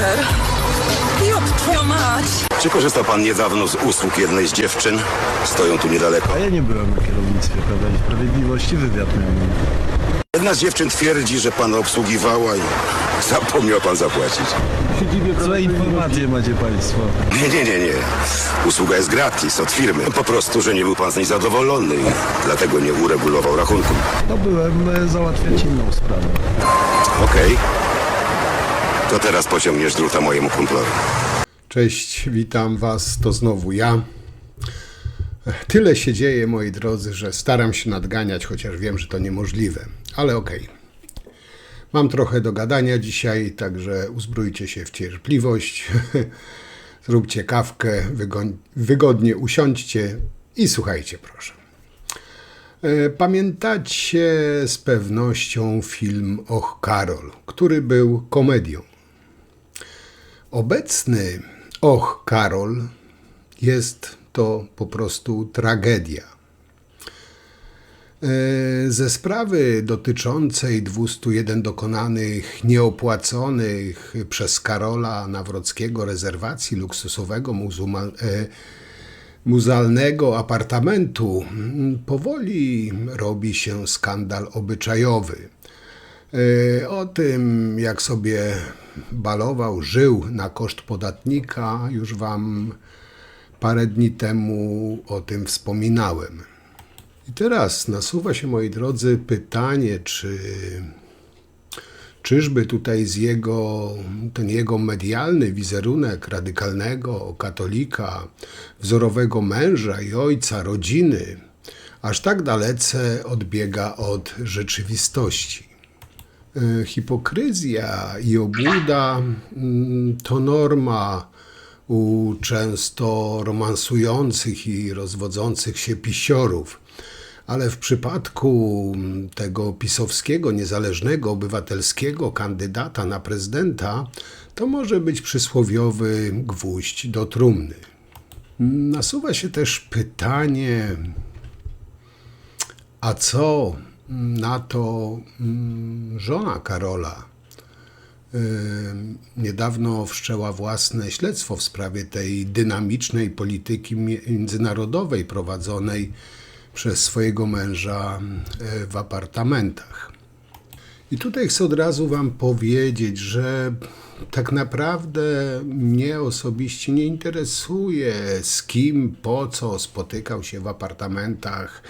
Peter. Jop, twoją mać. Czy korzystał pan niedawno z usług jednej z dziewczyn? Stoją tu niedaleko. A ja nie byłem na kierownictwie Prawa i Sprawiedliwości, wywiad miałem. Jedna z dziewczyn twierdzi, że pana obsługiwała i zapomniał pan zapłacić. Złe informacje macie państwo. Nie. Usługa jest gratis od firmy. Po prostu, że nie był pan z niej zadowolony i dlatego nie uregulował rachunku. No byłem załatwiać inną sprawę. Okej. To teraz pociągniesz druta mojemu kumplowi. Cześć, witam was, to znowu ja. Tyle się dzieje, moi drodzy, że staram się nadganiać, chociaż wiem, że to niemożliwe, ale okej. Mam trochę do gadania dzisiaj, także uzbrójcie się w cierpliwość, zróbcie kawkę, wygodnie usiądźcie i słuchajcie, proszę. Pamiętacie z pewnością film Och, Karol, który był komedią. Obecny Och, Karol jest to po prostu tragedia. Ze sprawy dotyczącej 201 dokonanych nieopłaconych przez Karola Nawrockiego rezerwacji luksusowego muzealnego apartamentu powoli robi się skandal obyczajowy. O tym, jak sobie balował, żył na koszt podatnika, już wam parę dni temu o tym wspominałem. I teraz nasuwa się, moi drodzy, pytanie, czyżby tutaj ten jego medialny wizerunek radykalnego katolika, wzorowego męża i ojca rodziny, aż tak dalece odbiega od rzeczywistości. Hipokryzja i obłuda to norma u często romansujących i rozwodzących się pisiorów, ale w przypadku tego pisowskiego, niezależnego, obywatelskiego kandydata na prezydenta to może być przysłowiowy gwóźdź do trumny. Nasuwa się też pytanie, a co na to żona Karola? Niedawno wszczęła własne śledztwo w sprawie tej dynamicznej polityki międzynarodowej prowadzonej przez swojego męża w apartamentach. I tutaj chcę od razu wam powiedzieć, że tak naprawdę mnie osobiście nie interesuje, z kim, po co spotykał się w apartamentach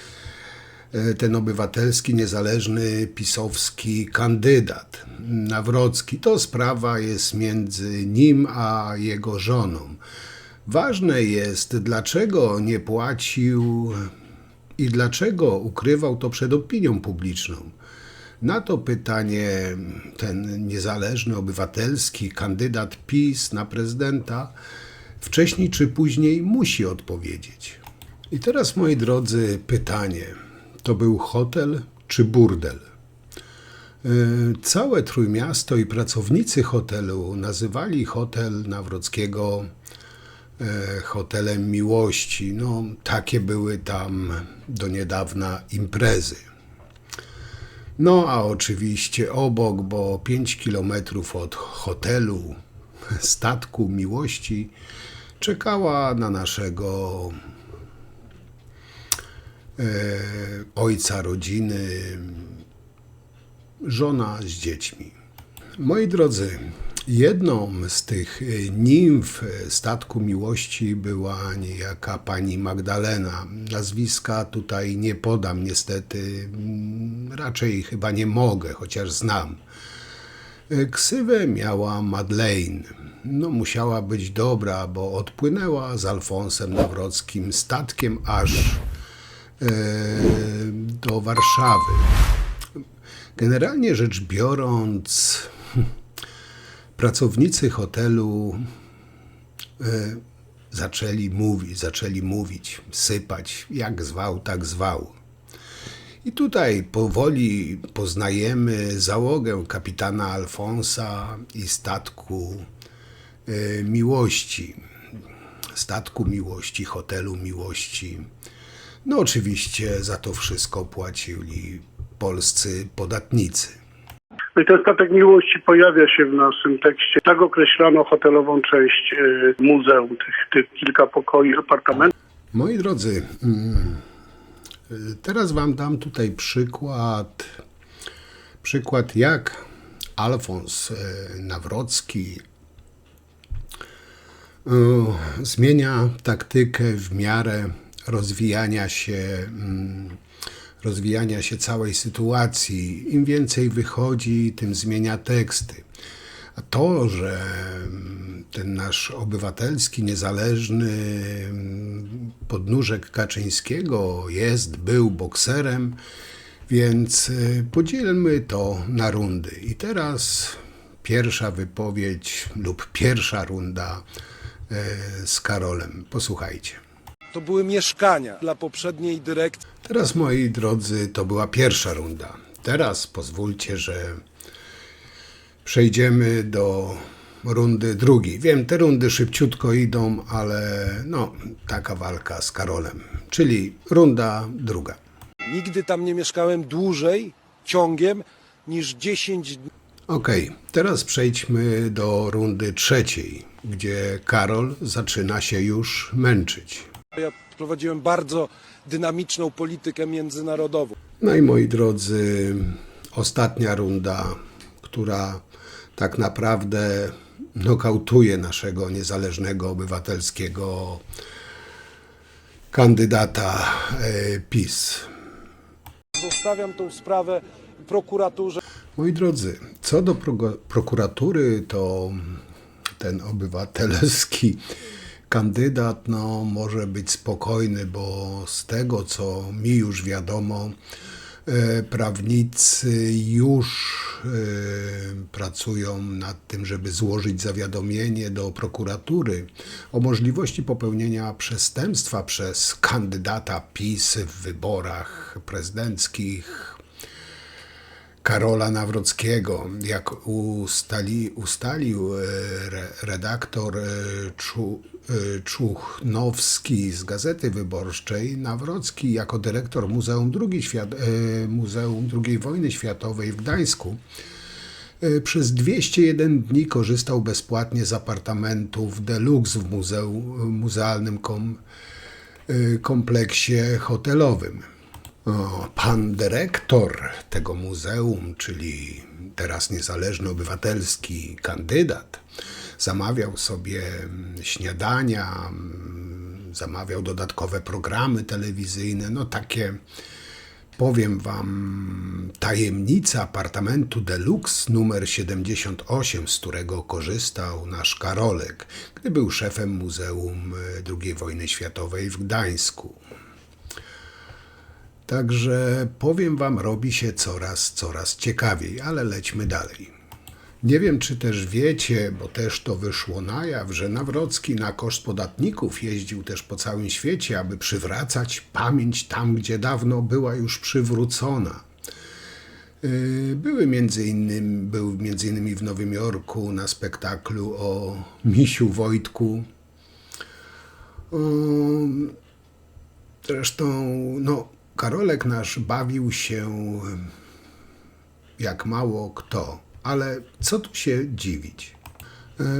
ten obywatelski, niezależny, pisowski kandydat Nawrocki. To sprawa jest między nim a jego żoną. Ważne jest, dlaczego nie płacił i dlaczego ukrywał to przed opinią publiczną. Na to pytanie ten niezależny, obywatelski kandydat PiS na prezydenta wcześniej czy później musi odpowiedzieć. I teraz, moi drodzy, pytanie. To był hotel czy burdel? Całe Trójmiasto i pracownicy hotelu nazywali hotel Nawrockiego hotelem miłości. No, takie były tam do niedawna imprezy. No a oczywiście obok, bo 5 kilometrów od hotelu, statku miłości, czekała na naszego ojca rodziny żona z dziećmi. Moi drodzy, jedną z tych nimf statku miłości była niejaka pani Magdalena. Nazwiska tutaj nie podam niestety, raczej chyba nie mogę, chociaż znam. Ksywę miała Madeleine. No, musiała być dobra, bo odpłynęła z Alfonsem Nawrockim statkiem aż do Warszawy. Generalnie rzecz biorąc, pracownicy hotelu zaczęli mówić, sypać, jak zwał, tak zwał. I tutaj powoli poznajemy załogę kapitana Alfonsa i statku miłości, hotelu miłości. No oczywiście za to wszystko płacili polscy podatnicy. No i ten statek miłości pojawia się w naszym tekście. Tak określano hotelową część muzeum, tych kilka pokoi, apartamentów. Moi drodzy, teraz wam dam tutaj przykład jak Alfons Nawrocki zmienia taktykę w miarę rozwijania się całej sytuacji. Im więcej wychodzi, tym zmienia teksty. A to, że ten nasz obywatelski, niezależny podnóżek Kaczyńskiego był bokserem, więc podzielmy to na rundy. I teraz pierwsza wypowiedź lub pierwsza runda z Karolem. Posłuchajcie. To były mieszkania dla poprzedniej dyrekcji. Teraz, moi drodzy, to była pierwsza runda. Teraz pozwólcie, że przejdziemy do rundy drugiej. Wiem, te rundy szybciutko idą, ale no, taka walka z Karolem. Czyli runda druga. Nigdy tam nie mieszkałem dłużej, ciągiem, niż 10 dni. Okej, teraz przejdźmy do rundy trzeciej, gdzie Karol zaczyna się już męczyć. Ja prowadziłem bardzo dynamiczną politykę międzynarodową. No i moi drodzy, ostatnia runda, która tak naprawdę nokautuje naszego niezależnego, obywatelskiego kandydata PiS. Zostawiam tą sprawę prokuraturze. Moi drodzy, co do prokuratury, to ten obywatelski kandydat może być spokojny, bo z tego, co mi już wiadomo, prawnicy już pracują nad tym, żeby złożyć zawiadomienie do prokuratury o możliwości popełnienia przestępstwa przez kandydata PiS w wyborach prezydenckich Karola Nawrockiego. Jak ustalił redaktor Czuchnowski z Gazety Wyborczej, Nawrocki jako dyrektor Muzeum II Wojny Światowej w Gdańsku przez 201 dni korzystał bezpłatnie z apartamentów deluxe w muzealnym kompleksie hotelowym. Pan dyrektor tego muzeum, czyli teraz niezależny obywatelski kandydat, zamawiał sobie śniadania, zamawiał dodatkowe programy telewizyjne, no takie, powiem wam, tajemnica apartamentu deluxe numer 78, z którego korzystał nasz Karolek, gdy był szefem Muzeum II Wojny Światowej w Gdańsku. Także powiem wam, robi się coraz ciekawiej, ale lećmy dalej. Nie wiem, czy też wiecie, bo też to wyszło na jaw, że Nawrocki na koszt podatników jeździł też po całym świecie, aby przywracać pamięć tam, gdzie dawno była już przywrócona. Był między innymi w Nowym Jorku na spektaklu o Misiu Wojtku. Zresztą, Karolek nasz bawił się jak mało kto, ale co tu się dziwić?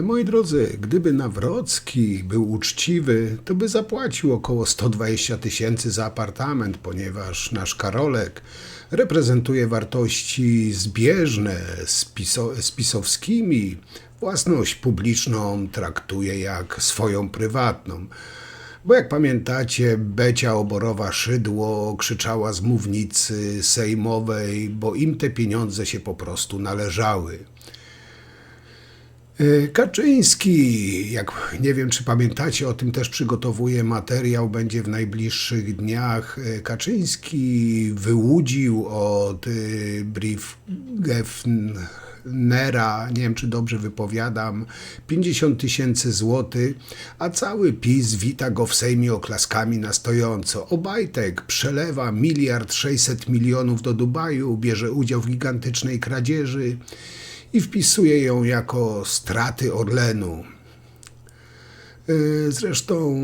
Moi drodzy, gdyby Nawrocki był uczciwy, to by zapłacił około 120 000 za apartament, ponieważ nasz Karolek reprezentuje wartości zbieżne z pisowskimi. Własność publiczną traktuje jak swoją prywatną. Bo jak pamiętacie, Becia Oborowa-Szydło krzyczała z mównicy sejmowej, bo im te pieniądze się po prostu należały. Kaczyński, jak nie wiem, czy pamiętacie, o tym też przygotowuję materiał, będzie w najbliższych dniach. Kaczyński wyłudził od Briefgefnera, nie wiem, czy dobrze wypowiadam, 50 000 złotych, a cały PiS wita go w Sejmie oklaskami na stojąco. Obajtek przelewa 1 600 000 000 do Dubaju, bierze udział w gigantycznej kradzieży i wpisuje ją jako straty Orlenu. Zresztą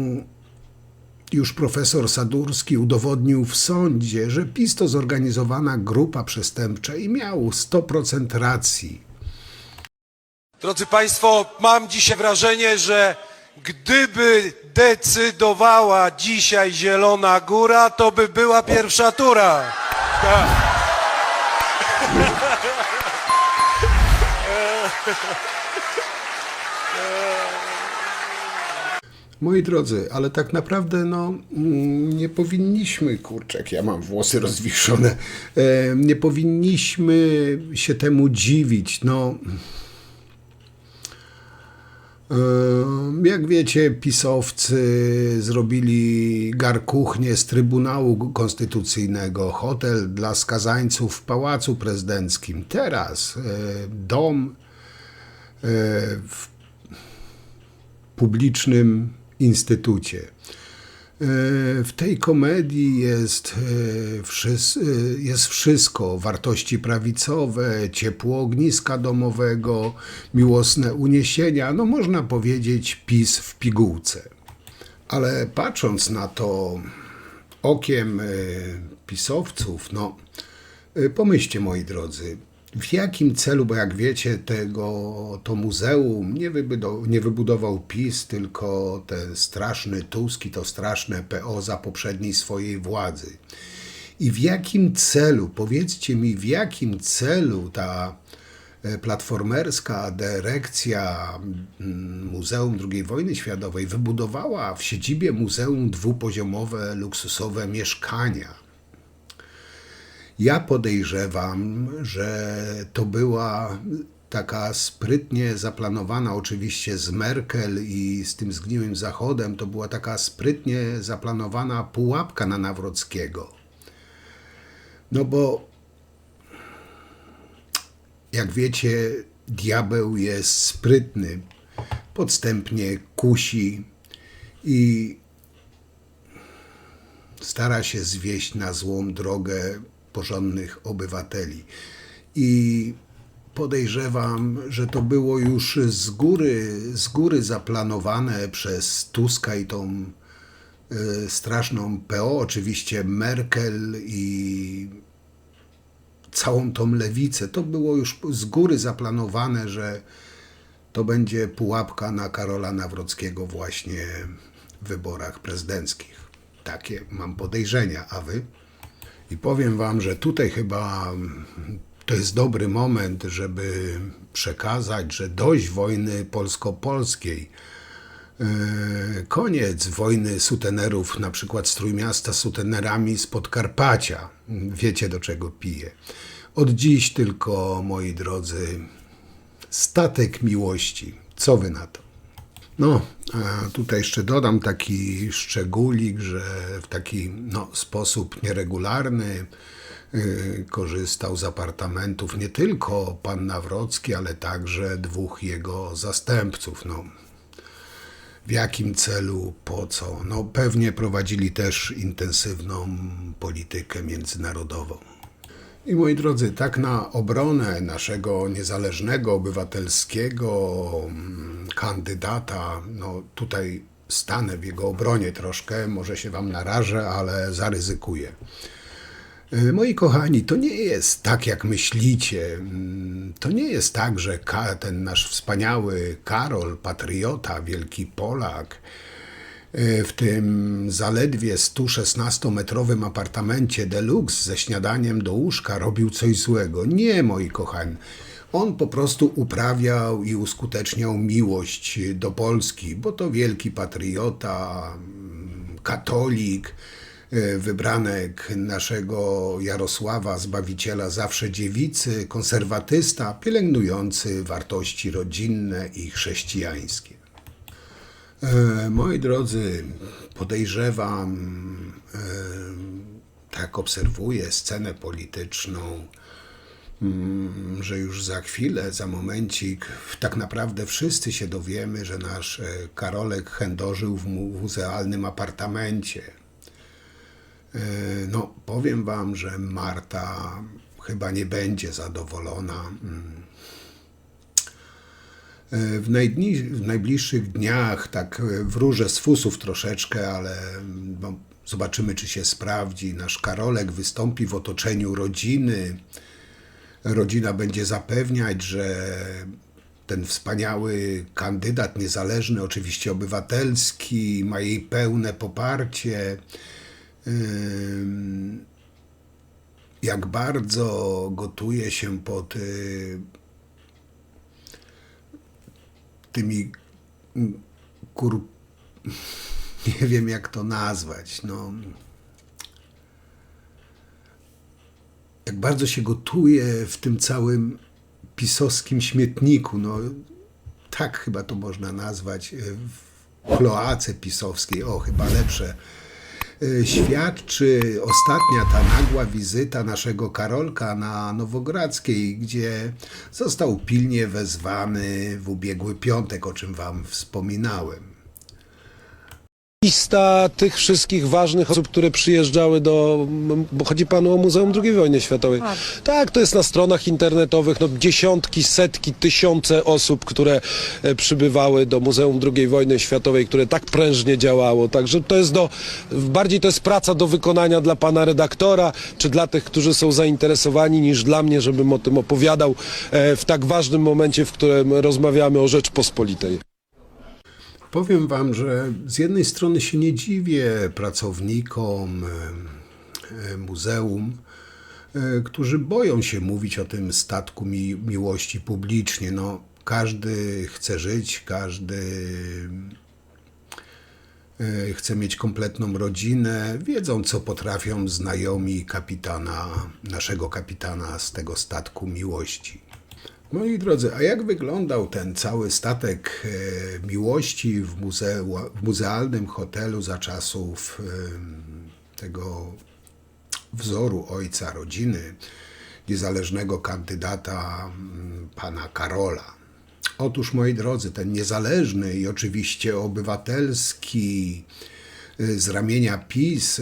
Już profesor Sadurski udowodnił w sądzie, że PiS to zorganizowana grupa przestępcza i miał 100% racji. Drodzy Państwo, mam dzisiaj wrażenie, że gdyby decydowała dzisiaj Zielona Góra, to by była pierwsza tura. Tak. Moi drodzy, ale tak naprawdę nie powinniśmy, kurczak, ja mam włosy rozwieszone, nie powinniśmy się temu dziwić. Jak wiecie, pisowcy zrobili garkuchnię z Trybunału Konstytucyjnego, hotel dla skazańców w Pałacu Prezydenckim. Teraz dom w publicznym instytucie. W tej komedii jest wszystko. Wartości prawicowe, ciepło ogniska domowego, miłosne uniesienia. Można powiedzieć PiS w pigułce. Ale patrząc na to okiem pisowców, pomyślcie, moi drodzy, w jakim celu, bo jak wiecie, to muzeum nie wybudował PiS, tylko ten straszny Tusk i to straszne PO za poprzedniej swojej władzy. I w jakim celu, powiedzcie mi, w jakim celu ta platformerska dyrekcja Muzeum II Wojny Światowej wybudowała w siedzibie muzeum dwupoziomowe, luksusowe mieszkania? Ja podejrzewam, że to była taka sprytnie zaplanowana, oczywiście z Merkel i z tym zgniłym Zachodem, to była taka sprytnie zaplanowana pułapka na Nawrockiego. Bo jak wiecie, diabeł jest sprytny, podstępnie kusi i stara się zwieść na złą drogę porządnych obywateli. I podejrzewam, że to było już z góry zaplanowane przez Tuska i tą straszną PO, oczywiście Merkel i całą tą lewicę. To było już z góry zaplanowane, że to będzie pułapka na Karola Nawrockiego właśnie w wyborach prezydenckich. Takie mam podejrzenia, a wy? I powiem wam, że tutaj chyba to jest dobry moment, żeby przekazać, że dość wojny polsko-polskiej. Koniec wojny sutenerów, na przykład z Trójmiasta sutenerami z Podkarpacia. Wiecie, do czego piję. Od dziś tylko, moi drodzy, statek miłości. Co wy na to? A tutaj jeszcze dodam taki szczególik, że w taki sposób nieregularny korzystał z apartamentów nie tylko pan Nawrocki, ale także dwóch jego zastępców. W jakim celu, po co? Pewnie prowadzili też intensywną politykę międzynarodową. I moi drodzy, tak na obronę naszego niezależnego, obywatelskiego kandydata, tutaj stanę w jego obronie troszkę, może się wam narażę, ale zaryzykuję. Moi kochani, to nie jest tak, jak myślicie. To nie jest tak, że ten nasz wspaniały Karol, patriota, wielki Polak, w tym zaledwie 116-metrowym apartamencie deluxe ze śniadaniem do łóżka robił coś złego. Nie, moi kochani. On po prostu uprawiał i uskuteczniał miłość do Polski, bo to wielki patriota, katolik, wybranek naszego Jarosława, Zbawiciela zawsze dziewicy, konserwatysta, pielęgnujący wartości rodzinne i chrześcijańskie. Moi drodzy, podejrzewam, tak obserwuję scenę polityczną, że już za chwilę, za momencik, tak naprawdę wszyscy się dowiemy, że nasz Karolek chędożył w muzealnym apartamencie. Powiem wam, że Marta chyba nie będzie zadowolona W najbliższych dniach tak wróżę z fusów troszeczkę, ale no, zobaczymy, czy się sprawdzi. Nasz Karolek wystąpi w otoczeniu rodziny. Rodzina będzie zapewniać, że ten wspaniały kandydat niezależny, oczywiście obywatelski, ma jej pełne poparcie. Jak bardzo gotuje się pod tymi nie wiem jak to nazwać, no. Jak bardzo się gotuje w tym całym pisowskim śmietniku, no tak chyba to można nazwać, w kloace pisowskiej, o chyba lepsze, świadczy ostatnia ta nagła wizyta naszego Karolka na Nowogrodzkiej, gdzie został pilnie wezwany w ubiegły piątek, o czym wam wspominałem. Lista tych wszystkich ważnych osób, które przyjeżdżały bo chodzi panu o Muzeum II Wojny Światowej. Tak, to jest na stronach internetowych, no dziesiątki, setki, tysiące osób, które przybywały do Muzeum II Wojny Światowej, które tak prężnie działało. Także to jest bardziej to jest praca do wykonania dla pana redaktora, czy dla tych, którzy są zainteresowani, niż dla mnie, żebym o tym opowiadał w tak ważnym momencie, w którym rozmawiamy o Rzeczpospolitej. Powiem wam, że z jednej strony się nie dziwię pracownikom muzeum, którzy boją się mówić o tym statku miłości publicznie. No, każdy chce żyć, każdy chce mieć kompletną rodzinę. Wiedzą, co potrafią znajomi naszego kapitana z tego statku miłości. Moi drodzy, a jak wyglądał ten cały statek miłości w muzealnym hotelu za czasów tego wzoru ojca rodziny, niezależnego kandydata pana Karola? Otóż, moi drodzy, ten niezależny i oczywiście obywatelski z ramienia PiS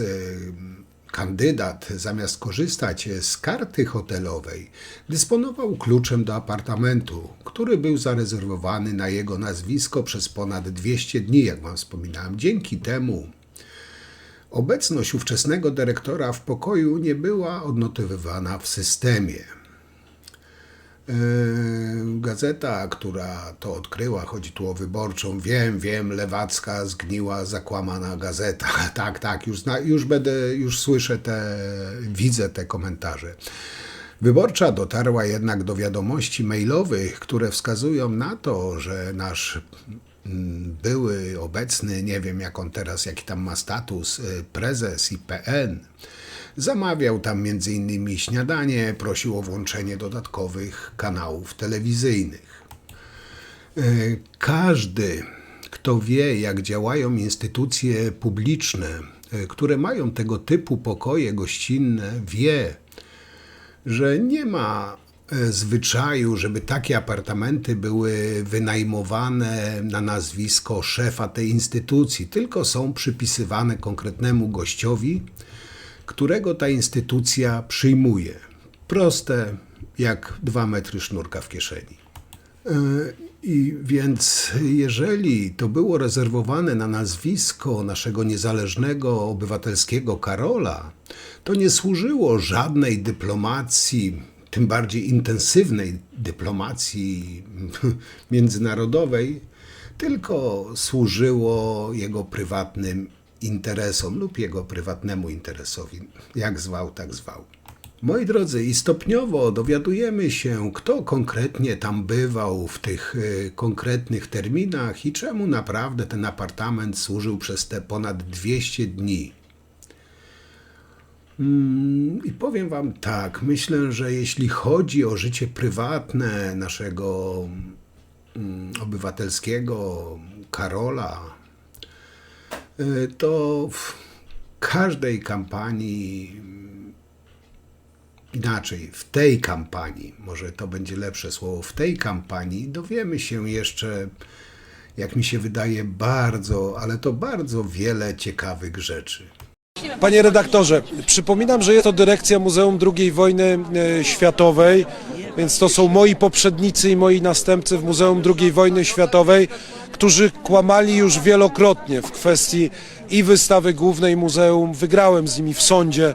kandydat, zamiast korzystać z karty hotelowej, dysponował kluczem do apartamentu, który był zarezerwowany na jego nazwisko przez ponad 200 dni, jak wam wspominałem. Dzięki temu obecność ówczesnego dyrektora w pokoju nie była odnotowywana w systemie. Gazeta, która to odkryła, chodzi tu o Wyborczą, wiem, lewacka, zgniła, zakłamana gazeta. Tak, już słyszę widzę te komentarze. Wyborcza dotarła jednak do wiadomości mailowych, które wskazują na to, że nasz były, obecny, nie wiem jak on teraz, jaki tam ma status, prezes IPN, zamawiał tam m.in. śniadanie, prosił o włączenie dodatkowych kanałów telewizyjnych. Każdy, kto wie, jak działają instytucje publiczne, które mają tego typu pokoje gościnne, wie, że nie ma zwyczaju, żeby takie apartamenty były wynajmowane na nazwisko szefa tej instytucji, tylko są przypisywane konkretnemu gościowi, którego ta instytucja przyjmuje. Proste jak 2 metry sznurka w kieszeni. I więc jeżeli to było rezerwowane na nazwisko naszego niezależnego obywatelskiego Karola, to nie służyło żadnej dyplomacji, tym bardziej intensywnej dyplomacji międzynarodowej, tylko służyło jego prywatnym interesom lub jego prywatnemu interesowi. Jak zwał, tak zwał. Moi drodzy, i stopniowo dowiadujemy się, kto konkretnie tam bywał w tych konkretnych terminach i czemu naprawdę ten apartament służył przez te ponad 200 dni. I powiem wam tak, myślę, że jeśli chodzi o życie prywatne naszego obywatelskiego Karola, to w każdej kampanii, inaczej, w tej kampanii, może to będzie lepsze słowo, w tej kampanii dowiemy się jeszcze, jak mi się wydaje, bardzo, ale to bardzo wiele ciekawych rzeczy. Panie redaktorze, przypominam, że jest to dyrekcja Muzeum II Wojny Światowej, więc to są moi poprzednicy i moi następcy w Muzeum II Wojny Światowej, którzy kłamali już wielokrotnie w kwestii i wystawy głównej muzeum. Wygrałem z nimi w sądzie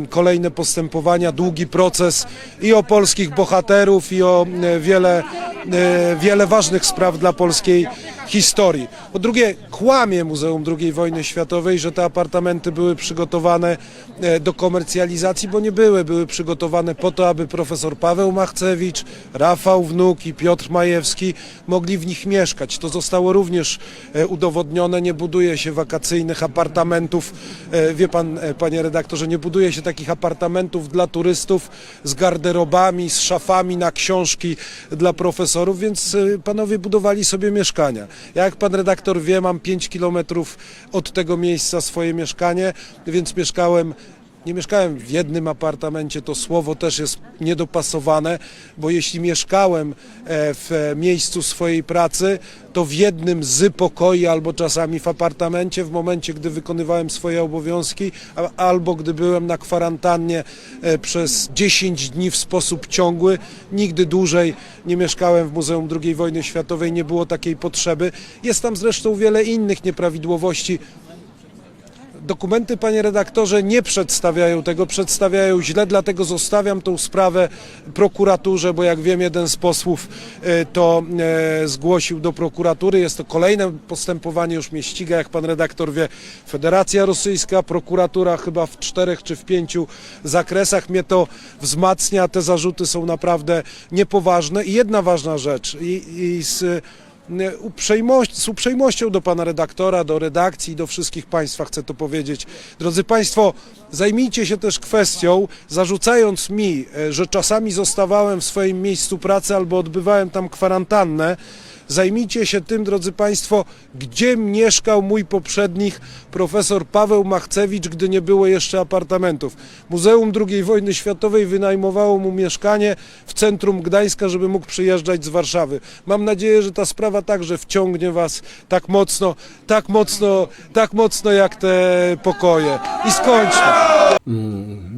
kolejne postępowania, długi proces i o polskich bohaterów, i o wiele ważnych spraw dla polskiej historii. Po drugie, kłamie Muzeum II Wojny Światowej, że te apartamenty były przygotowane do komercjalizacji, bo nie były. Były przygotowane po to, aby profesor Paweł Machcewicz, Rafał Wnuk i Piotr Majewski mogli w nich mieszkać. To zostało również udowodnione. Nie buduje się wakacyjnych apartamentów. Wie pan, panie redaktorze, nie buduje się takich apartamentów dla turystów z garderobami, z szafami na książki dla profesorów, więc panowie budowali sobie mieszkania. Ja, jak pan redaktor wie, mam 5 kilometrów od tego miejsca swoje mieszkanie, więc nie mieszkałem w jednym apartamencie, to słowo też jest niedopasowane, bo jeśli mieszkałem w miejscu swojej pracy, to w jednym z pokoi albo czasami w apartamencie w momencie, gdy wykonywałem swoje obowiązki, albo gdy byłem na kwarantannie przez 10 dni w sposób ciągły. Nigdy dłużej nie mieszkałem w Muzeum II Wojny Światowej, nie było takiej potrzeby. Jest tam zresztą wiele innych nieprawidłowości. Dokumenty, panie redaktorze, nie przedstawiają tego, przedstawiają źle, dlatego zostawiam tą sprawę prokuraturze, bo jak wiem, jeden z posłów to zgłosił do prokuratury. Jest to kolejne postępowanie, już mnie ściga, jak pan redaktor wie, Federacja Rosyjska, prokuratura chyba w 4 czy w 5 zakresach. Mnie to wzmacnia, te zarzuty są naprawdę niepoważne. I jedna ważna rzecz, z uprzejmością do pana redaktora, do redakcji, do wszystkich państwa chcę to powiedzieć. Drodzy państwo, zajmijcie się też kwestią, zarzucając mi, że czasami zostawałem w swoim miejscu pracy albo odbywałem tam kwarantannę. Zajmijcie się tym, drodzy państwo, gdzie mieszkał mój poprzednik, profesor Paweł Machcewicz, gdy nie było jeszcze apartamentów. Muzeum II Wojny Światowej wynajmowało mu mieszkanie w centrum Gdańska, żeby mógł przyjeżdżać z Warszawy. Mam nadzieję, że ta sprawa także wciągnie was tak mocno jak te pokoje. I skończmy.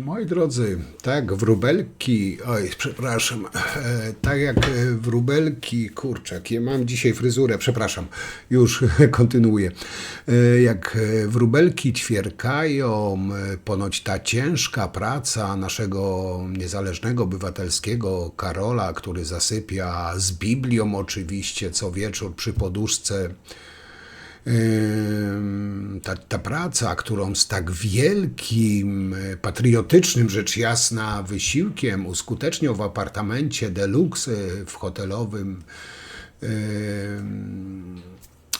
Moi drodzy, tak wróbelki, tak jak wróbelki, kurczak, ja mam dzisiaj fryzurę, przepraszam, już kontynuuję. Jak wróbelki ćwierkają, ponoć ta ciężka praca naszego niezależnego, obywatelskiego Karola, który zasypia z Biblią oczywiście co wieczór przy poduszce, ta praca, którą z tak wielkim, patriotycznym, rzecz jasna, wysiłkiem uskuteczniał w apartamencie deluxe w hotelowym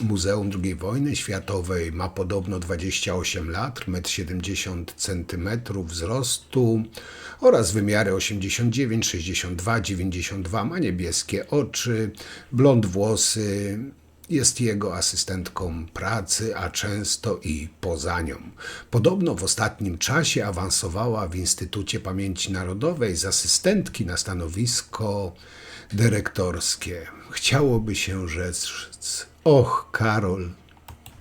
Muzeum II Wojny Światowej, ma podobno 28 lat, 1,70 m wzrostu oraz wymiary 89, 62, 92, ma niebieskie oczy, blond włosy. Jest jego asystentką pracy, a często i poza nią. Podobno w ostatnim czasie awansowała w Instytucie Pamięci Narodowej z asystentki na stanowisko dyrektorskie. Chciałoby się rzec, och, Karol.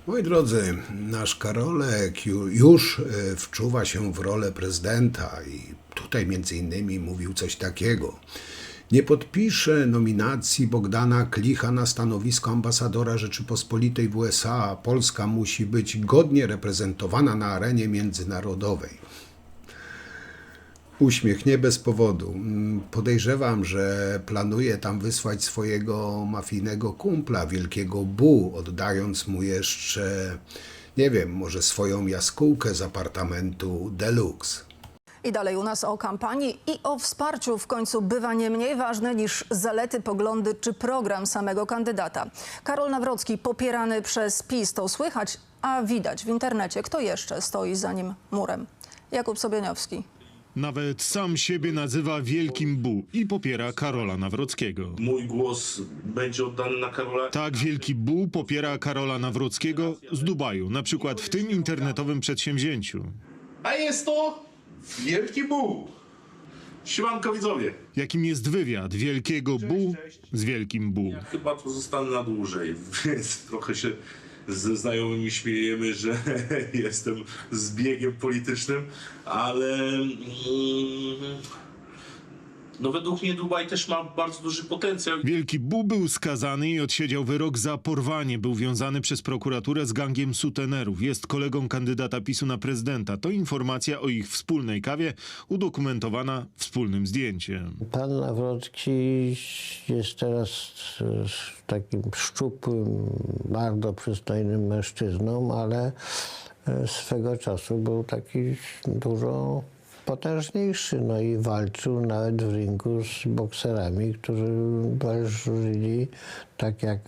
Moi drodzy, nasz Karolek już wczuwa się w rolę prezydenta i tutaj między innymi mówił coś takiego. Nie podpiszę nominacji Bogdana Klicha na stanowisko ambasadora Rzeczypospolitej w USA. Polska musi być godnie reprezentowana na arenie międzynarodowej. Uśmiech nie bez powodu. Podejrzewam, że planuje tam wysłać swojego mafijnego kumpla, wielkiego Bu, oddając mu jeszcze, nie wiem, może swoją jaskółkę z apartamentu deluxe. I dalej u nas o kampanii i o wsparciu w końcu bywa nie mniej ważne niż zalety, poglądy czy program samego kandydata. Karol Nawrocki popierany przez PiS, to słychać, a widać w internecie, kto jeszcze stoi za nim murem. Jakub Sobieniowski. Nawet sam siebie nazywa Wielkim Bu i popiera Karola Nawrockiego. Mój głos będzie oddany na Karola. Tak, Wielki Bu popiera Karola Nawrockiego z Dubaju, na przykład w tym internetowym przedsięwzięciu. A jest to Wielki Bu. Siemanko widzowie. Jakim jest wywiad Wielkiego Bu z Wielkim Bu. Chyba to zostanę na dłużej, więc trochę się ze znajomymi śmiejemy, że jestem zbiegiem politycznym, ale no według mnie Dubaj też ma bardzo duży potencjał. Wielki Bu był skazany i odsiedział wyrok za porwanie. Był wiązany przez prokuraturę z gangiem sutenerów. Jest kolegą kandydata PiS-u na prezydenta. To informacja o ich wspólnej kawie udokumentowana wspólnym zdjęciem. Pan Nawrocki jest teraz takim szczupłym, bardzo przystojnym mężczyzną, ale swego czasu był taki dużo potężniejszy, no i walczył nawet w ringu z bokserami, którzy walczyli tak jak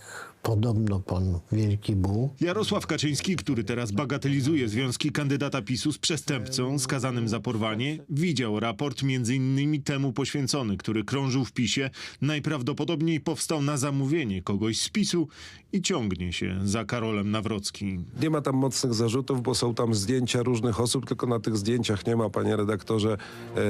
podobno pan Wielki Bu. Jarosław Kaczyński, który teraz bagatelizuje związki kandydata PiS-u z przestępcą skazanym za porwanie, widział raport m.in. temu poświęcony, który krążył w PiS-ie, najprawdopodobniej powstał na zamówienie kogoś z PiS-u i ciągnie się za Karolem Nawrockim. Nie ma tam mocnych zarzutów, bo są tam zdjęcia różnych osób, tylko na tych zdjęciach nie ma, panie redaktorze,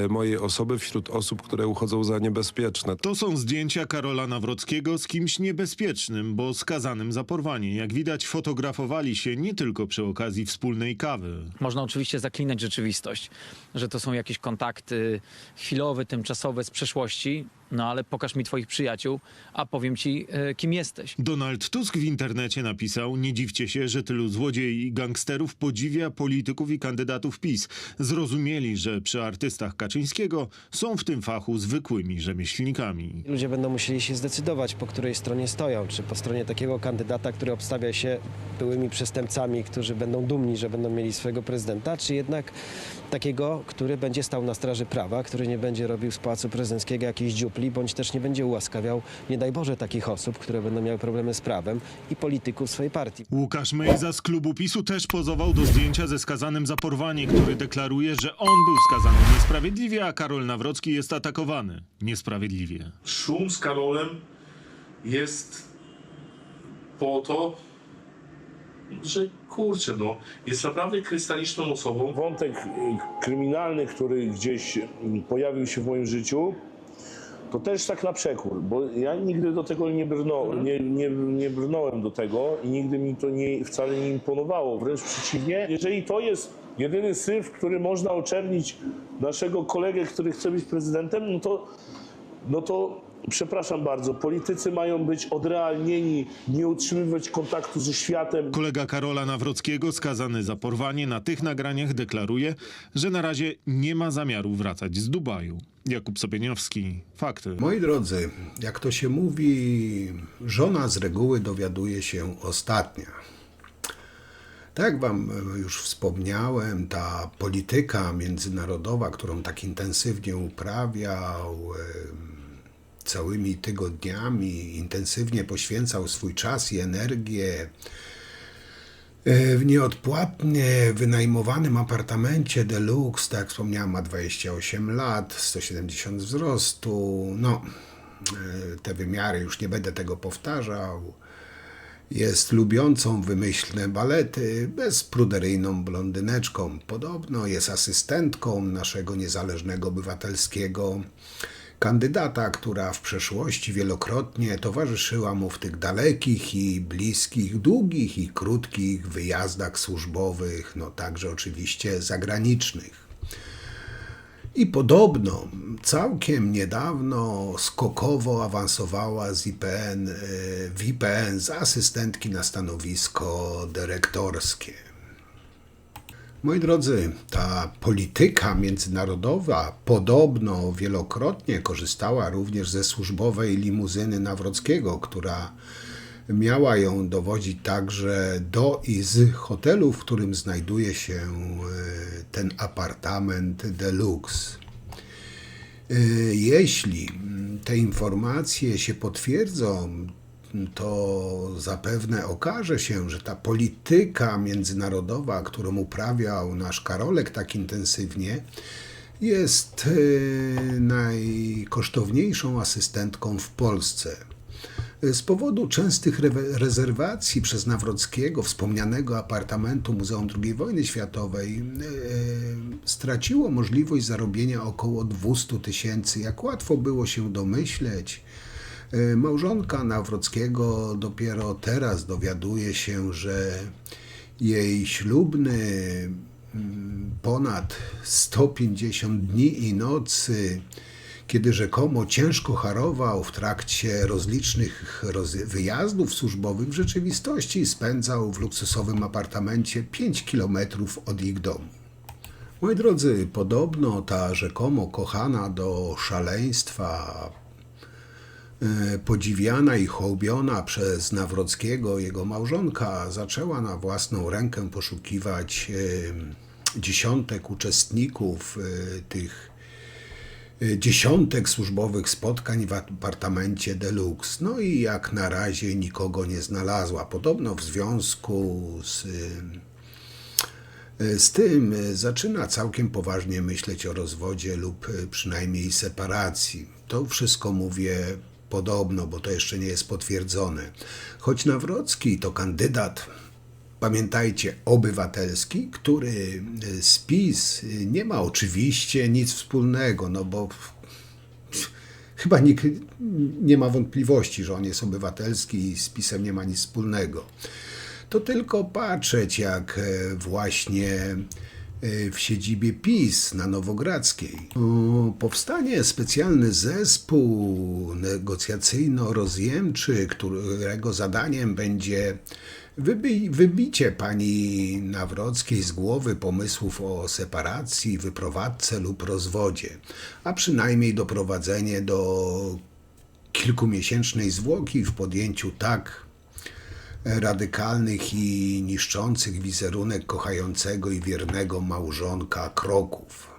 mojej osoby wśród osób, które uchodzą za niebezpieczne. To są zdjęcia Karola Nawrockiego z kimś niebezpiecznym, bo skazanym za porwanie. Jak widać, fotografowali się nie tylko przy okazji wspólnej kawy. Można oczywiście zaklinać rzeczywistość, że to są jakieś kontakty chwilowe, tymczasowe z przeszłości, no ale pokaż mi twoich przyjaciół, a powiem ci, kim jesteś. Donald Tusk w internecie napisał: nie dziwcie się, że tylu złodziei i gangsterów podziwia polityków i kandydatów PiS. Zrozumieli, że przy artystach Kaczyńskiego są w tym fachu zwykłymi rzemieślnikami. Ludzie będą musieli się zdecydować, po której stronie stoją. Czy po stronie takiego kandydata, który obstawia się byłymi przestępcami, którzy będą dumni, że będą mieli swojego prezydenta, czy jednak takiego, który będzie stał na straży prawa, który nie będzie robił z Pałacu Prezydenckiego jakichś dziupli, bądź też nie będzie ułaskawiał, nie daj Boże, takich osób, które będą miały problemy z prawem i polityków swojej partii. Łukasz Mejza z klubu PiS-u też pozował do zdjęcia ze skazanym za porwanie, który deklaruje, że on był skazany niesprawiedliwie, a Karol Nawrocki jest atakowany niesprawiedliwie. Szum z Karolem jest po to, że kurczę, no, jest naprawdę krystaliczną osobą. Wątek kryminalny, który gdzieś pojawił się w moim życiu, to też tak na przekór, bo ja nigdy do tego nie brnąłem do tego i nigdy mi to wcale nie imponowało. Wręcz przeciwnie, jeżeli to jest jedyny syf, który można oczernić naszego kolegę, który chce być prezydentem, no to przepraszam bardzo, politycy mają być odrealnieni, nie utrzymywać kontaktu ze światem. Kolega Karola Nawrockiego, skazany za porwanie, na tych nagraniach deklaruje, że na razie nie ma zamiaru wracać z Dubaju. Jakub Sobieniowski, Fakty. Moi drodzy, jak to się mówi, żona z reguły dowiaduje się ostatnia. Tak jak wam już wspomniałem, ta polityka międzynarodowa, którą tak intensywnie uprawiał, całymi tygodniami intensywnie poświęcał swój czas i energię w nieodpłatnie wynajmowanym apartamencie deluxe, tak jak wspomniałem, ma 28 lat, 170 wzrostu, no te wymiary, już nie będę tego powtarzał. Jest lubiącą wymyślne balety, bezpruderyjną blondyneczką. Podobno jest asystentką naszego niezależnego obywatelskiego kandydata, która w przeszłości wielokrotnie towarzyszyła mu w tych dalekich i bliskich, długich i krótkich wyjazdach służbowych, no także oczywiście zagranicznych. I podobno całkiem niedawno skokowo awansowała w IPN z asystentki na stanowisko dyrektorskie. Moi drodzy, ta polityka międzynarodowa podobno wielokrotnie korzystała również ze służbowej limuzyny Nawrockiego, która miała ją dowozić także do i z hotelu, w którym znajduje się ten apartament deluxe. Jeśli te informacje się potwierdzą, to zapewne okaże się, że ta polityka międzynarodowa, którą uprawiał nasz Karolek tak intensywnie, jest najkosztowniejszą asystentką w Polsce. Z powodu częstych rezerwacji przez Nawrockiego wspomnianego apartamentu Muzeum II Wojny Światowej straciło możliwość zarobienia około 200 000. Jak łatwo było się domyśleć, Małżonka Nawrockiego dopiero teraz dowiaduje się, że jej ślubny ponad 150 dni i nocy, kiedy rzekomo ciężko harował w trakcie rozlicznych wyjazdów służbowych, w rzeczywistości spędzał w luksusowym apartamencie 5 kilometrów od ich domu. Moi drodzy, podobno ta rzekomo kochana do szaleństwa, podziwiana i hołbiona przez Nawrockiego jego małżonka zaczęła na własną rękę poszukiwać dziesiątek uczestników tych dziesiątek służbowych spotkań w apartamencie deluxe. No i jak na razie nikogo nie znalazła. Podobno w związku z tym zaczyna całkiem poważnie myśleć o rozwodzie lub przynajmniej separacji. To wszystko mówię podobno, bo to jeszcze nie jest potwierdzone. Choć Nawrocki to kandydat, pamiętajcie, obywatelski, który z PiS nie ma oczywiście nic wspólnego, no bo chyba nikt nie ma wątpliwości, że on jest obywatelski i z PiS-em nie ma nic wspólnego. To tylko patrzeć, jak właśnie w siedzibie PiS na Nowogrodzkiej powstanie specjalny zespół negocjacyjno-rozjemczy, którego zadaniem będzie wybicie pani Nawrockiej z głowy pomysłów o separacji, wyprowadzce lub rozwodzie, a przynajmniej doprowadzenie do kilkumiesięcznej zwłoki w podjęciu tak radykalnych i niszczących wizerunek kochającego i wiernego małżonka kroków.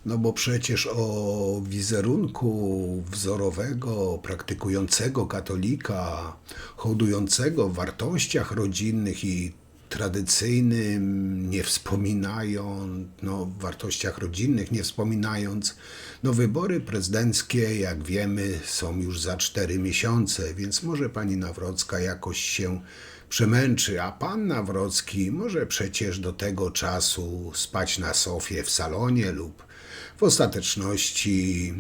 No bo przecież o wizerunku wzorowego, praktykującego katolika, hołdującego w wartościach rodzinnych i tradycyjnym, nie wspominając, wybory prezydenckie, jak wiemy, są już za 4 miesiące, więc może pani Nawrocka jakoś się przemęczy, a pan Nawrocki może przecież do tego czasu spać na sofie w salonie lub w ostateczności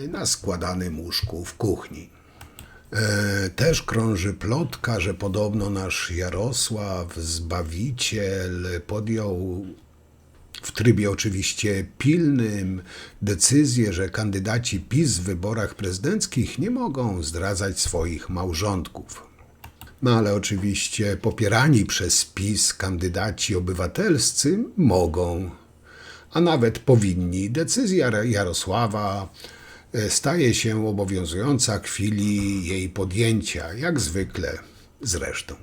na składanym łóżku w kuchni. Też krąży plotka, że podobno nasz Jarosław Zbawiciel podjął w trybie oczywiście pilnym decyzję, że kandydaci PiS w wyborach prezydenckich nie mogą zdradzać swoich małżonków. No ale oczywiście popierani przez PiS kandydaci obywatelscy mogą, a nawet powinni. Decyzja Jarosława staje się obowiązująca w chwili jej podjęcia, jak zwykle zresztą.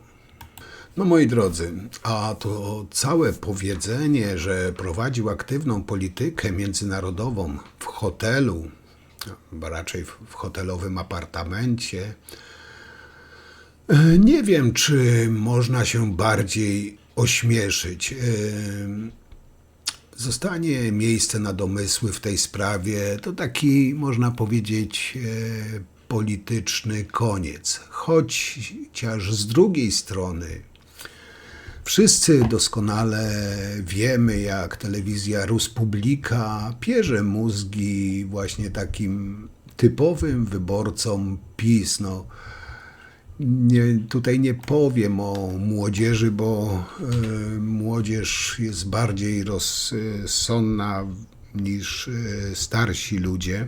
No moi drodzy, a to całe powiedzenie, że prowadził aktywną politykę międzynarodową w hotelu, raczej w hotelowym apartamencie, nie wiem, czy można się bardziej ośmieszyć. Zostanie miejsce na domysły w tej sprawie, to taki, można powiedzieć, polityczny koniec. Chociaż z drugiej strony wszyscy doskonale wiemy, jak telewizja Ruspublika pierze mózgi właśnie takim typowym wyborcom PiS. No, tutaj nie powiem o młodzieży, bo młodzież jest bardziej rozsądna niż starsi ludzie,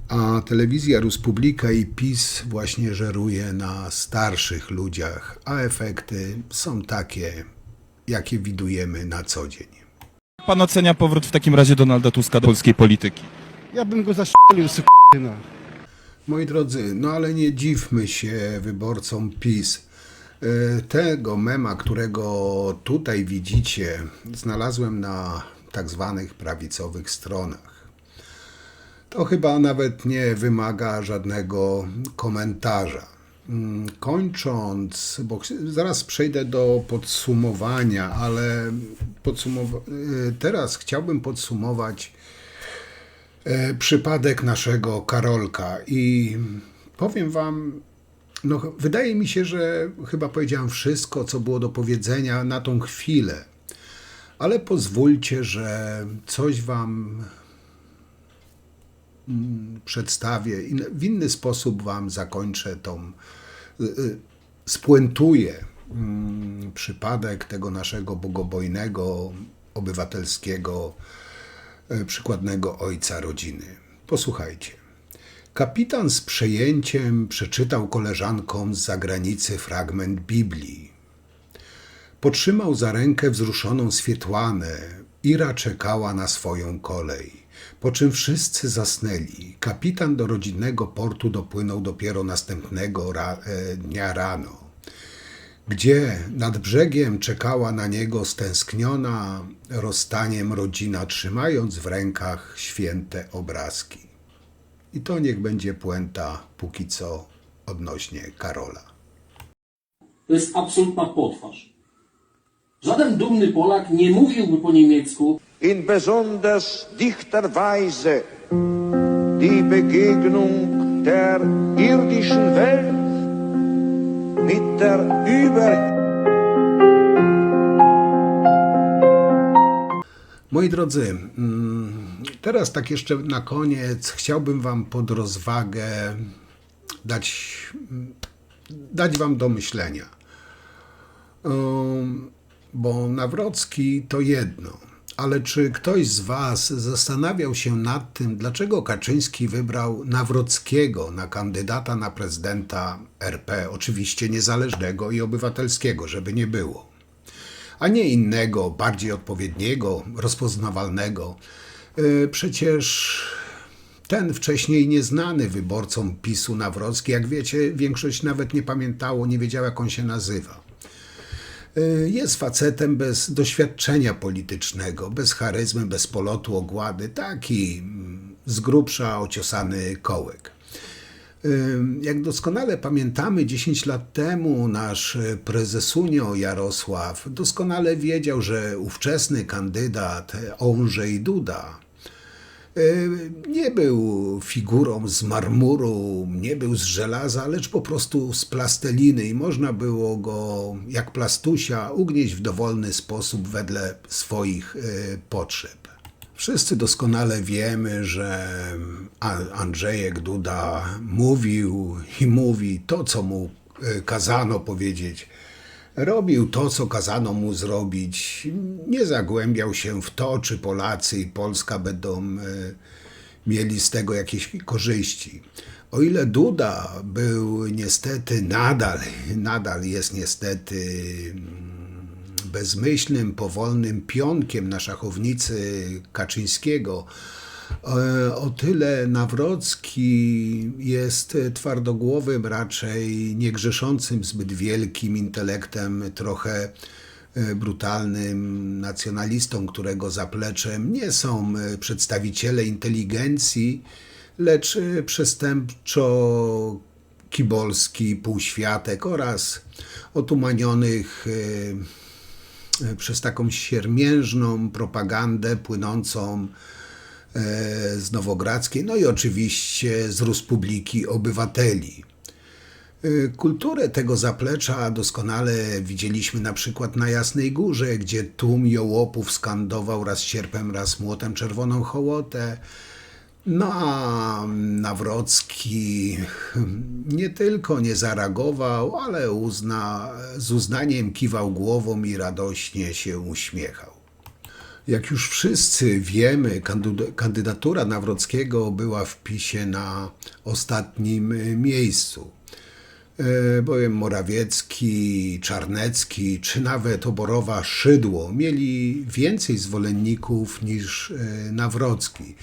a telewizja Ruspublika i PiS właśnie żeruje na starszych ludziach, a efekty są takie, jakie widujemy na co dzień. Jak pan ocenia powrót w takim razie Donalda Tuska do polskiej polityki? Ja bym go zastrzelił, syk***na. Moi drodzy, no ale nie dziwmy się wyborcom PiS. Tego mema, którego tutaj widzicie, znalazłem na tak zwanych prawicowych stronach. To chyba nawet nie wymaga żadnego komentarza. Kończąc, bo zaraz przejdę do podsumowania, ale teraz chciałbym podsumować przypadek naszego Karolka i powiem wam, no wydaje mi się, że chyba powiedziałem wszystko, co było do powiedzenia na tą chwilę, ale pozwólcie, że coś wam przedstawię i w inny sposób wam zakończę spuentuję przypadek tego naszego bogobojnego, obywatelskiego, przykładnego ojca rodziny. Posłuchajcie. Kapitan z przejęciem przeczytał koleżankom z zagranicy fragment Biblii. Potrzymał za rękę wzruszoną Swietłanę. Ira czekała na swoją kolej. Po czym wszyscy zasnęli. Kapitan do rodzinnego portu dopłynął dopiero następnego dnia rano, gdzie nad brzegiem czekała na niego stęskniona rozstaniem rodzina, trzymając w rękach święte obrazki. I to niech będzie puenta póki co odnośnie Karola. To jest absolutna potwarz. Żaden dumny Polak nie mówiłby po niemiecku. In besonders dichter Weise die Begegnung der irdischen Welt mit der Moi drodzy, teraz tak jeszcze na koniec chciałbym wam pod rozwagę dać wam do myślenia. Bo Nawrocki to jedno, ale czy ktoś z was zastanawiał się nad tym, dlaczego Kaczyński wybrał Nawrockiego na kandydata na prezydenta RP, oczywiście niezależnego i obywatelskiego, żeby nie było, a nie innego, bardziej odpowiedniego, rozpoznawalnego? Przecież ten wcześniej nieznany wyborcom PiS-u Nawrocki, jak wiecie, większość nawet nie pamiętało, nie wiedziała, jak on się nazywa. Jest facetem bez doświadczenia politycznego, bez charyzmy, bez polotu, ogłady, taki z grubsza ociosany kołek. Jak doskonale pamiętamy, 10 lat temu nasz prezesunio Jarosław doskonale wiedział, że ówczesny kandydat Andrzej Duda nie był figurą z marmuru, nie był z żelaza, lecz po prostu z plasteliny i można było go jak plastusia ugnieść w dowolny sposób wedle swoich potrzeb. Wszyscy doskonale wiemy, że Andrzejek Duda mówił i mówi to, co mu kazano powiedzieć. Robił to, co kazano mu zrobić. Nie zagłębiał się w to, czy Polacy i Polska będą mieli z tego jakieś korzyści. O ile Duda był niestety nadal jest niestety bezmyślnym, powolnym pionkiem na szachownicy Kaczyńskiego, o tyle Nawrocki jest twardogłowym, raczej niegrzeszącym zbyt wielkim intelektem, trochę brutalnym nacjonalistą, którego zapleczem nie są przedstawiciele inteligencji, lecz przestępczo-kibolski półświatek oraz otumanionych przez taką siermiężną propagandę płynącą z Nowogrodzkiej, no i oczywiście z Respubliki Obywateli. Kulturę tego zaplecza doskonale widzieliśmy na przykład na Jasnej Górze, gdzie tłum jołopów skandował raz sierpem, raz młotem czerwoną hołotę. No a Nawrocki nie tylko nie zareagował, ale z uznaniem kiwał głową i radośnie się uśmiechał. Jak już wszyscy wiemy, kandydatura Nawrockiego była w PiS-ie na ostatnim miejscu, bowiem Morawiecki, Czarnecki czy nawet oborowa Szydło mieli więcej zwolenników niż Nawrocki.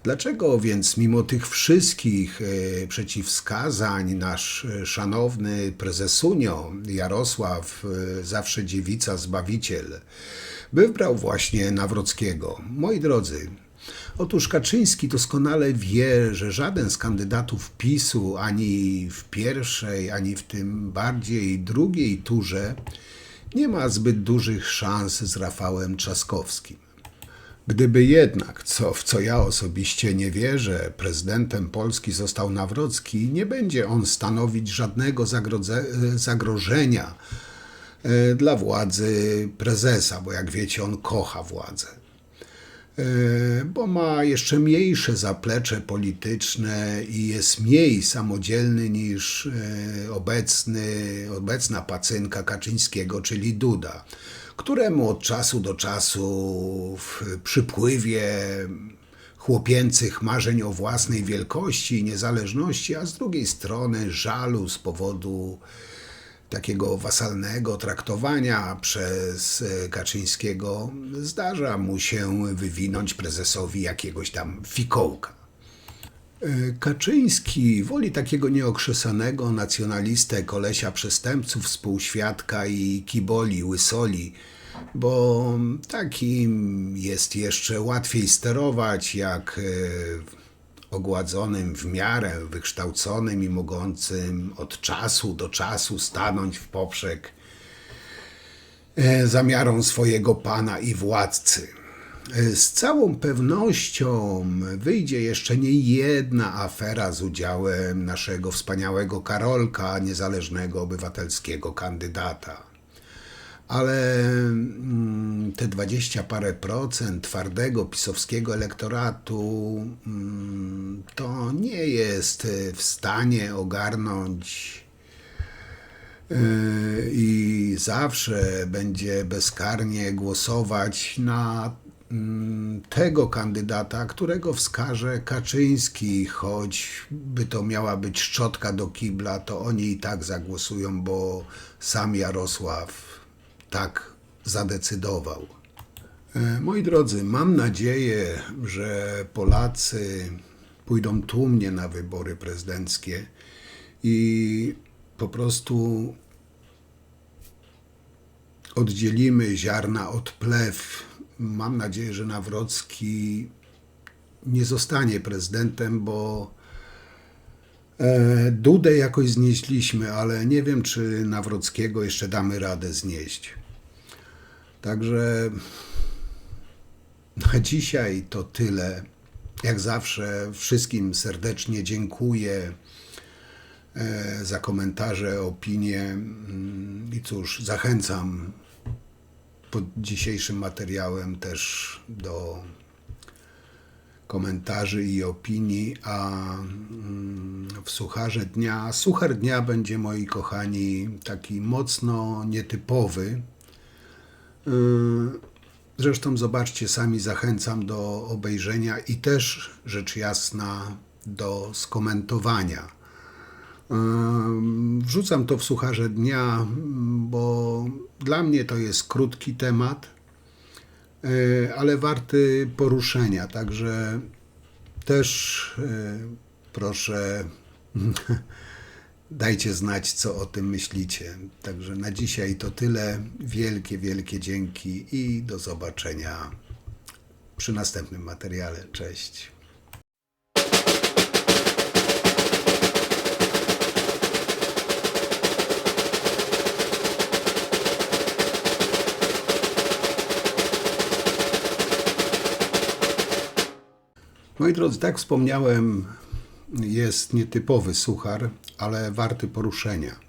Dlaczego więc mimo tych wszystkich przeciwwskazań nasz szanowny prezesunio Jarosław, zawsze dziewica zbawiciel, wybrał właśnie Nawrockiego? Moi drodzy, otóż Kaczyński doskonale wie, że żaden z kandydatów PiS-u ani w pierwszej, ani w tym bardziej drugiej turze nie ma zbyt dużych szans z Rafałem Trzaskowskim. Gdyby jednak, w co ja osobiście nie wierzę, prezydentem Polski został Nawrocki, nie będzie on stanowić żadnego zagrożenia dla władzy prezesa, bo jak wiecie, on kocha władzę. bo ma jeszcze mniejsze zaplecze polityczne i jest mniej samodzielny niż obecna pacynka Kaczyńskiego, czyli Duda, któremu od czasu do czasu w przypływie chłopięcych marzeń o własnej wielkości i niezależności, a z drugiej strony żalu z powodu takiego wasalnego traktowania przez Kaczyńskiego, zdarza mu się wywinąć prezesowi jakiegoś tam fikołka. Kaczyński woli takiego nieokrzesanego nacjonalistę, kolesia przestępców, współświadka i kiboli, łysoli, bo takim jest jeszcze łatwiej sterować jak ogładzonym w miarę, wykształconym i mogącym od czasu do czasu stanąć w poprzek zamiarom swojego pana i władcy. Z całą pewnością wyjdzie jeszcze nie jedna afera z udziałem naszego wspaniałego Karolka, niezależnego obywatelskiego kandydata. Ale te 20 parę procent twardego pisowskiego elektoratu to nie jest w stanie ogarnąć i zawsze będzie bezkarnie głosować na tego kandydata, którego wskaże Kaczyński, choćby to miała być szczotka do kibla, to oni i tak zagłosują, bo sam Jarosław tak zadecydował. Moi drodzy, mam nadzieję, że Polacy pójdą tłumnie na wybory prezydenckie i po prostu oddzielimy ziarna od plew. Mam nadzieję, że Nawrocki nie zostanie prezydentem, bo Dudę jakoś znieśliśmy, ale nie wiem, czy Nawrockiego jeszcze damy radę znieść. Także na dzisiaj to tyle. Jak zawsze wszystkim serdecznie dziękuję za komentarze, opinie i cóż, zachęcam pod dzisiejszym materiałem też do komentarzy i opinii, a w Suchar Dnia będzie, moi kochani, taki mocno nietypowy. Zresztą zobaczcie sami, zachęcam do obejrzenia i też, rzecz jasna, do skomentowania. Wrzucam to w Sucharze Dnia, bo dla mnie to jest krótki temat, ale warty poruszenia. Także też proszę, dajcie znać, co o tym myślicie. Także na dzisiaj to tyle. Wielkie, wielkie dzięki i do zobaczenia przy następnym materiale. Cześć. Moi drodzy, tak wspomniałem, jest nietypowy suchar, ale warty poruszenia.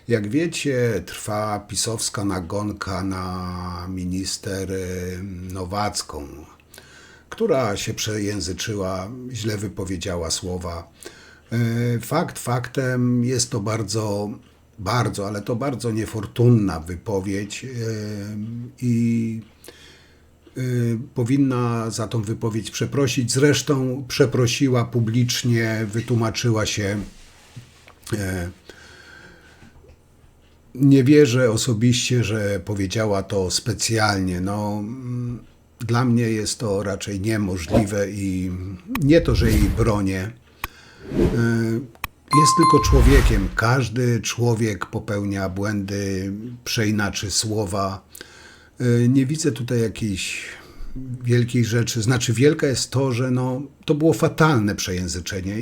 Jak wiecie, trwa pisowska nagonka na minister Nowacką, która się przejęzyczyła, źle wypowiedziała słowa. Fakt faktem, jest to bardzo niefortunna wypowiedź i powinna za tą wypowiedź przeprosić. Zresztą przeprosiła publicznie, wytłumaczyła się. Nie wierzę osobiście, że powiedziała to specjalnie. No, dla mnie jest to raczej niemożliwe i nie to, że jej bronię. Jest tylko człowiekiem. Każdy człowiek popełnia błędy, przeinaczy słowa. Nie widzę tutaj jakiejś wielkiej rzeczy. Znaczy, wielka jest to, że to było fatalne przejęzyczenie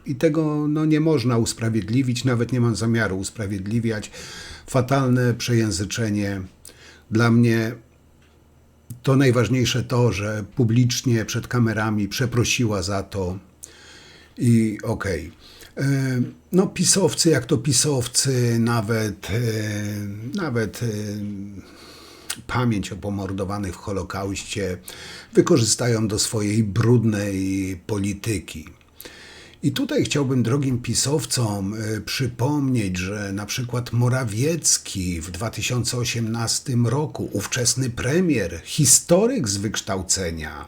i tego nie można usprawiedliwić, nawet nie mam zamiaru usprawiedliwiać. Fatalne przejęzyczenie. Dla mnie to najważniejsze to, że publicznie przed kamerami przeprosiła za to i okej. No pisowcy, jak to pisowcy, nawet pamięć o pomordowanych w Holokauście wykorzystają do swojej brudnej polityki. I tutaj chciałbym drogim pisowcom przypomnieć, że na przykład Morawiecki w 2018 roku, ówczesny premier, historyk z wykształcenia,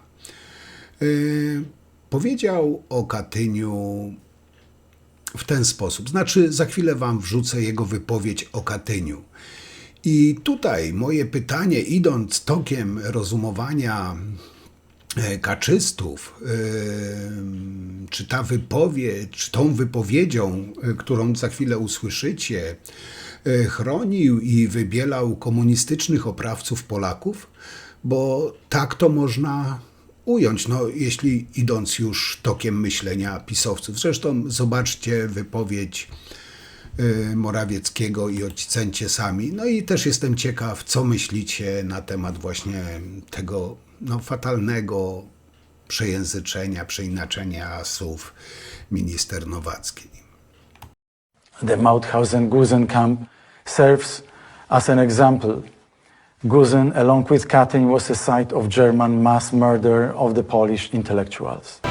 powiedział o Katyniu w ten sposób. Znaczy, za chwilę wam wrzucę jego wypowiedź o Katyniu. I tutaj moje pytanie, idąc tokiem rozumowania kaczystów, czy ta wypowiedź, czy tą wypowiedzią, którą za chwilę usłyszycie, chronił i wybielał komunistycznych oprawców Polaków? Bo tak to można ująć, no, jeśli idąc już tokiem myślenia pisowców. Zresztą zobaczcie wypowiedź Morawieckiego i ocencie sami. No i też jestem ciekaw, co myślicie na temat właśnie tego fatalnego przejęzyczenia, przeinaczenia słów minister Nowackiej. The Mauthausen-Gusen camp serves as an example. Gusen, along with Katyn, was a site of German mass murder of the Polish intellectuals.